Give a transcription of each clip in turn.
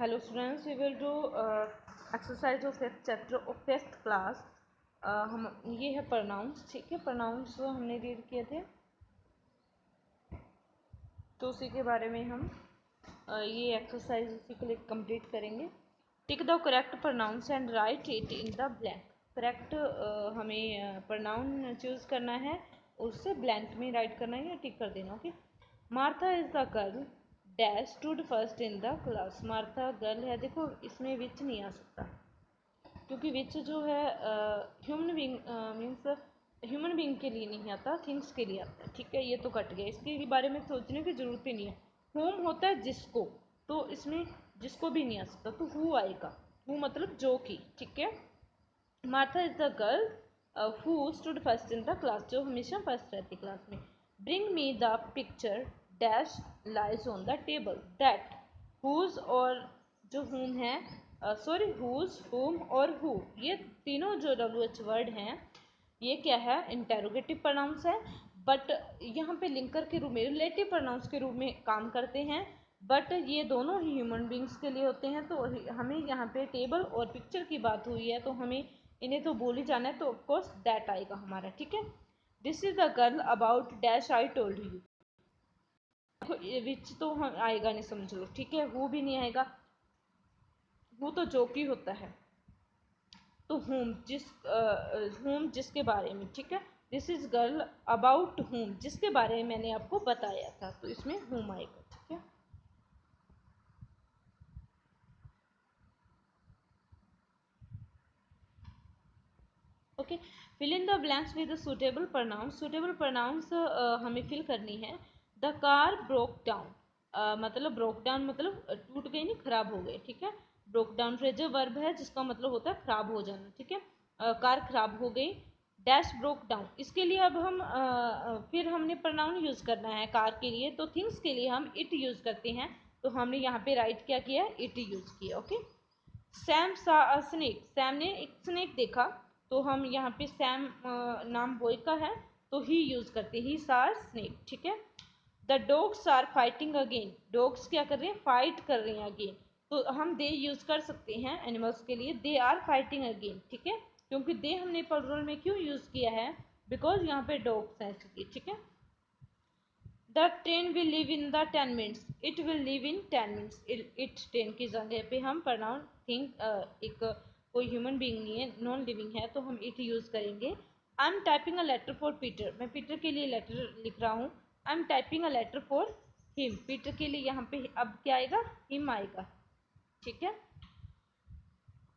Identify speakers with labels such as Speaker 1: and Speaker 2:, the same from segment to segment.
Speaker 1: Hello students, we will do exercise of fifth chapter of fifth class. हम ये है pronouns, ठीक है। pronouns हमने रीड किए थे, तो उसी के बारे में हम ये एक्सरसाइज उसी के लिए कंप्लीट करेंगे। Tick the correct pronouns and right it in the blank. Correct हमें pronoun चूज करना है, उससे ब्लैंक में राइट करना है या टिक कर देना। Okay. Martha is the girl dash stood first in the class. Martha girl है, देखो इसमें विच नहीं आ सकता क्योंकि विच जो है human being means human being के लिए नहीं आता, थिंग्स के लिए आता है, ठीक है। ये तो कट गया, इसके बारे में सोचने की जरूरत ही नहीं है। होम होता है जिसको, तो इसमें जिसको भी नहीं आ सकता, तो हु आएगा। हु मतलब जो कि, ठीक है। Martha is the girl who stood first in the class, जो हमेशा फर्स्ट रहती क्लास में। Bring me the picture dash lies on the table. That whose और जो हुम है, सॉरी हुज, हुम और हु, ये तीनों जो WH वर्ड हैं, ये क्या है, इंटेरोगेटिव प्रोनाउंस है। बट यहाँ पे लिंकर के रूप में, रिलेटिव प्रोनाउंस के रूप में काम करते हैं। बट ये दोनों ही ह्यूमन बींग्स के लिए होते हैं। तो हमें यहाँ पे टेबल और पिक्चर की बात हुई है, तो हमें इन्हें तो बोल ही जाना है, तो ऑफकोर्स दैट आएगा हमारा, ठीक है। This is the girl about dash I told you. Which तो आएगा नहीं, समझ लो, ठीक है। वो भी नहीं आएगा, वो तो जो की होता है। तो होम जिसके बारे में, ठीक है। This is girl about home, जिसके बारे में मैंने आपको बताया था, तो इसमें होम आएगा, ठीक है। Okay. Fill in the blanks with suitable pronouns. Suitable pronouns हमें फिल करनी है। द कार ब्रोक डाउन, मतलब ब्रोक डाउन मतलब टूट गई, नहीं खराब हो गए, ठीक है। ब्रोक डाउन फ्रेजर वर्ब है जिसका मतलब होता है खराब हो जाना, ठीक है। कार खराब हो गई। डैश ब्रोक डाउन, इसके लिए अब हम फिर हमने प्रोनाउन यूज करना है कार के लिए, तो थिंग्स के लिए हम इट यूज करते हैं। तो हमने यहाँ पे राइट क्या किया, इट यूज किया। ओके। सैम सा अ स्नेक, सैम ने एक स्नेक देखा, तो हम यहाँ पे सैम नाम बॉय का है, तो ही यूज करते हैं, ही सा स्नेक, ठीक है। The dogs are fighting again, dogs क्या कर रहे हैं, फाइट कर रहे हैं अगेन, तो हम दे यूज कर सकते हैं एनिमल्स के लिए। दे आर फाइटिंग अगेन, ठीक है, क्योंकि दे हमने प्लूरल में क्यों यूज किया है, बिकॉज यहाँ पे डॉग्स हैं इसलिए, ठीक है। The train will leave in the 10 minutes, it will leave in 10 minutes. It train की जगह पे हम प्रोनाउन थिंक, एक कोई ह्यूमन बीइंग नहीं है, नॉन लिविंग है, तो हम इट यूज करेंगे। I am typing a letter for Peter, मैं पीटर के लिए लेटर लिख रहा हूँ। I am typing a letter for him, Peter के लिए यहाँ पे अब क्या आएगा, हिम आएगा, ठीक है।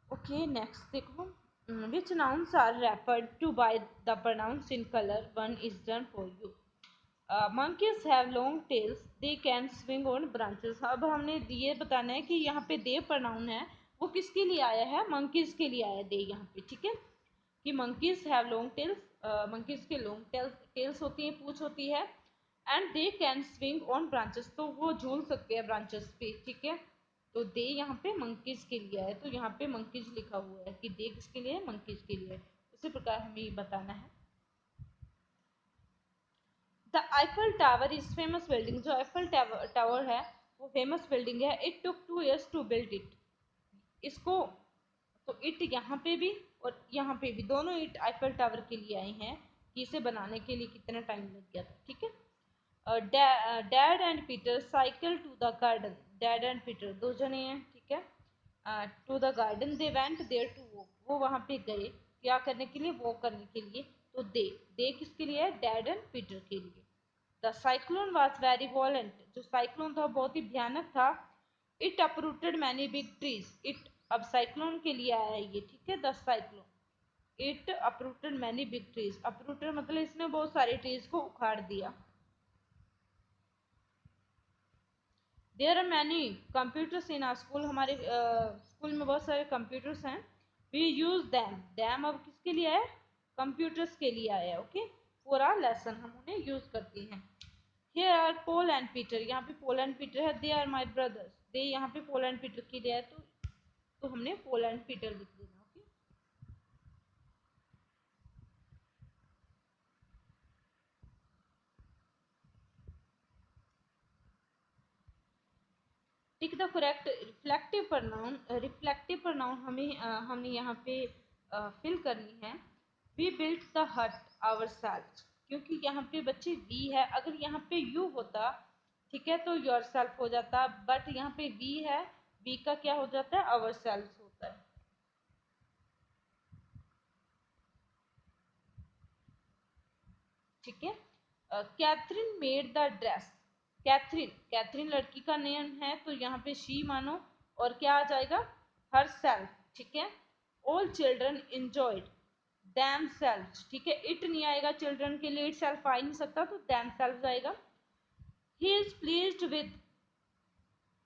Speaker 1: ओके, नेक्स्ट देखो। Which nouns are referred to by the pronouns in colour, one is done for you. monkeys have long tails, they can swing on branches। अब हमने ये बताना है कि यहाँ पे दे प्रोनाउन है, वो किसके लिए आया है, monkeys के लिए आया दे यहाँ पे, ठीक है। कि monkeys have long tails, monkeys के long tails होती है, पूंछ होती है। and they can swing on branches, तो वो झूल सकते हैं branches पे, ठीक है। तो दे यहाँ पे monkeys के लिए है, तो यहाँ पे monkeys लिखा हुआ है कि दे किसके लिए है, monkeys के लिए है। उसी प्रकार हमें ये बताना है। The Eiffel Tower is famous building, जो आईफल टावर है वो फेमस बिल्डिंग है। It took 2 years to build it, इसको, तो इट यहाँ पे भी और यहाँ पे भी दोनों इट आईफल टावर के लिए आए हैं कि इसे बनाने के लिए कितना टाइम लग गया था, ठीक है। Dad and Peter cycle to the garden, dad and Peter दो जने हैं, ठीक है। To the garden they went there to walk, वो वहाँ पे गए क्या करने के लिए, वॉक करने के लिए। तो दे किसके लिए है, डैड एंड पीटर के लिए। The cyclone was very violent, जो साइक्लोन था बहुत ही भयानक था। It uprooted many big trees, it अब साइक्लोन के लिए आया है ये, ठीक है। The cyclone it uprooted many big trees, uprooted मतलब इसने बहुत सारे ट्रीज को उखाड़ दिया। There are many computers in our school, हमारे स्कूल में बहुत सारे कंप्यूटर्स हैं। वी यूज दैम, दैम अब किसके लिए है, कंप्यूटर्स के लिए आया है, ओके। फॉर आवर लेसन हम उन्हें यूज करते हैं। Here are Paul and Peter, यहाँ पे Paul and Peter है। They are my brothers, they यहाँ पे Paul and Peter के लिए है, तो हमने Paul and Peter लिख देना, okay. Tick the correct reflective pronoun. Reflective pronoun हमने यहाँ पे फिल करनी है। वी बिल्ट द हट आवर सेल्फ, क्योंकि यहाँ पे बच्चे वी है, अगर यहाँ पे यू होता ठीक है तो योर सेल्फ हो जाता, बट यहाँ पे वी है, वी का क्या हो जाता है, आवर सेल्फ होता है। ठीक है। Catherine made the dress. Catherine, Catherine लड़की का नेम है तो यहाँ पे शी मानो और क्या आ जाएगा, हर सेल्फ। ठीक है। All children enjoyed them self. ठीक है, इट नहीं आएगा चिल्ड्रन के लिए, इट सेल्फ आ ही नहीं सकता तो दैम सेल्फ आएगा। ही इज प्लीज्ड विद,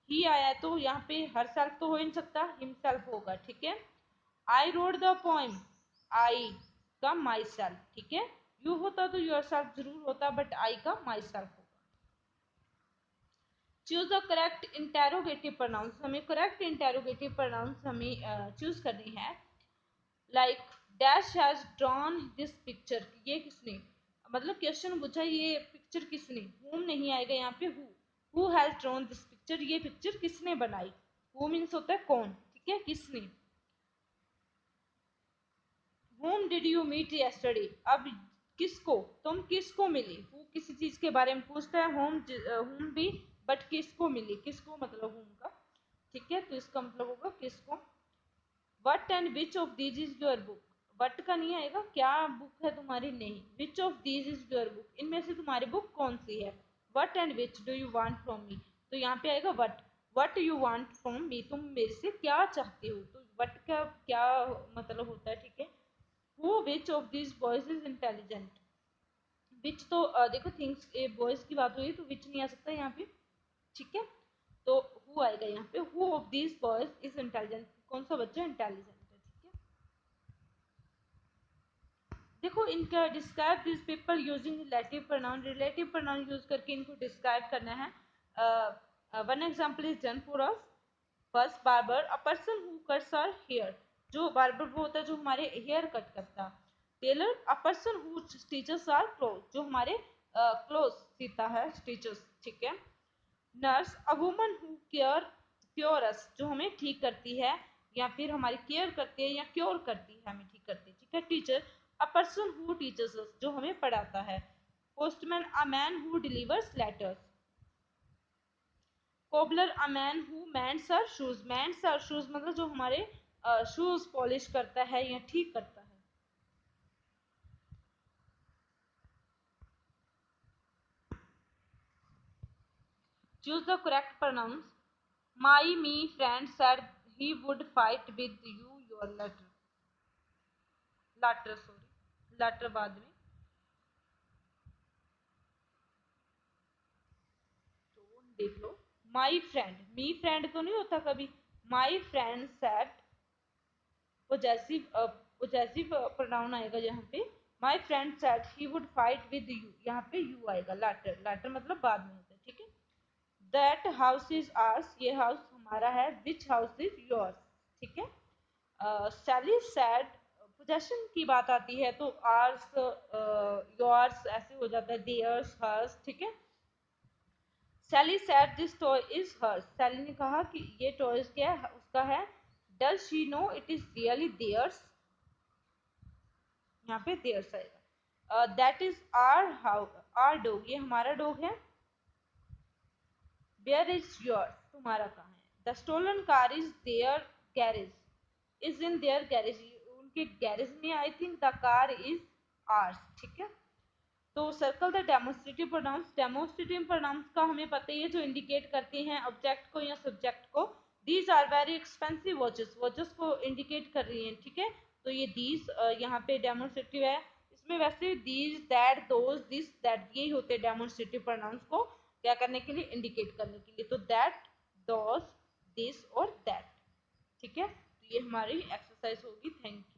Speaker 1: ही आया है तो यहाँ पे हर सेल्फ तो हो ही नहीं सकता, हिमसेल्फ होगा। ठीक है। आई रोड द पोइम, आई का माई सेल्फ। ठीक है, यू होता तो योर सेल्फ जरूर होता, बट आई का माई सेल्फ होगा। Choose the correct interrogative pronounce. हमें करेक्ट इंटेरोगेटिव प्रोनाउंस हमें चूज करनी है। Like dash has drawn this picture, ये किसने, मतलब क्वेश्चन पूछा ये पिक्चर किसने, whom नहीं आएगा यहाँ पे, who has drawn this picture, ये पिक्चर किसने बनाई। who मीन्स होता है कौन, ठीक है, किसने। whom did you meet yesterday, अब किसको, तुम किसको मिली, वो किसी चीज के बारे में पूछता है, whom भी, बट किसको मिली, किसको मतलब whom का। ठीक है, तो इसका मतलब होगा किसको। What and which of these is your book, what का नहीं आएगा, क्या बुक है तुम्हारी, नहीं, which of these is your book, इनमें से तुम्हारी बुक कौन सी है। What and which do you want from me, तो यहाँ पे आएगा what, what you want from me, तुम मेरे से क्या चाहते हो, तो वट का क्या मतलब होता है। ठीक है। Who which of this boys is intelligent, which तो देखो थिंग्स बॉयज की बात हुई तो विच नहीं आ सकता यहाँ पे। ठीक है, तो हु आएगा यहाँ पे, who of this boys is intelligent, कौन सा बच्चा इंटेलिजेंट है। ठीक है, देखो इनका describe this people using relative pronoun, relative pronoun use करके इनको डिस्क्राइब करना है। One example is done for us. First barber, a person who cuts our hair, जो बार्बर वो होता है जो हमारे हेयर कट करता है। Tailor, a person who stitches our cloth, जो हमारे क्लोथ सीता है, स्टिचेस। ठीक है। Nurse, a woman who care cure us, जो हमें ठीक करती है या फिर हमारी केयर करती है या क्योर करती है, हमें ठीक करती है। ठीक है। Teacher, a person who teachers us, जो हमें पढ़ाता है। Postman, a man who delivers letters. Cobbler, a man who mends our shoes, mends our shoes मतलब जो हमारे शूज पॉलिश करता है या ठीक करता है। Choose the correct pronouns. My me friend said he would fight with you your later, later sorry, later बाद में तो देख लो। माई फ्रेंड, मी फ्रेंड तो नहीं होता कभी, my friend said, possessive pronoun आएगा यहाँ पे। My friend said he would fight with you, यहाँ पे यू आएगा, लेटर, लेटर मतलब बाद में होता है। ठीक है। दैट हाउस इज आर्स, ये हाउस हमारा है। विच हाउस इज योर्स। ठीक है। सैली सैड, पोजेशन की बात आती है तो आर्स योर्स ऐसे हो जाता है, देयर्स, हर्स। ठीक है। Sally said this toy is hers, Sally ने कहा कि ये टॉय क्या है, उसका है। Does she know it is really theirs, यहाँ पे देयर्स आएगा। That is our house, our dog, ये हमारा डॉग है। वेयर इज योर्स, तुम्हारा कहाँ है। The stolen car is their garage, is in their garage, उनके गैरेज में, I think the car is ours. ठीक है। तो circle the demonstrative pronouns, demonstrative pronouns का हमें पता ही है जो इंडिकेट करते हैं ऑब्जेक्ट को या सब्जेक्ट को। These are very expensive watches, watches को इंडिकेट कर रही हैं। ठीक है, तो ये दीज यहाँ पे डेमोन्स्ट्रेटिव है। इसमें वैसे these, that, those, this, that, यही होते हैं डेमोन्स्ट्रेटिव प्रोनाउंस को क्या करने के लिए, इंडिकेट करने के लिए। तो दैट, दोज, दिस और दैट। ठीक है, तो ये हमारी एक्सरसाइज होगी। Thank you.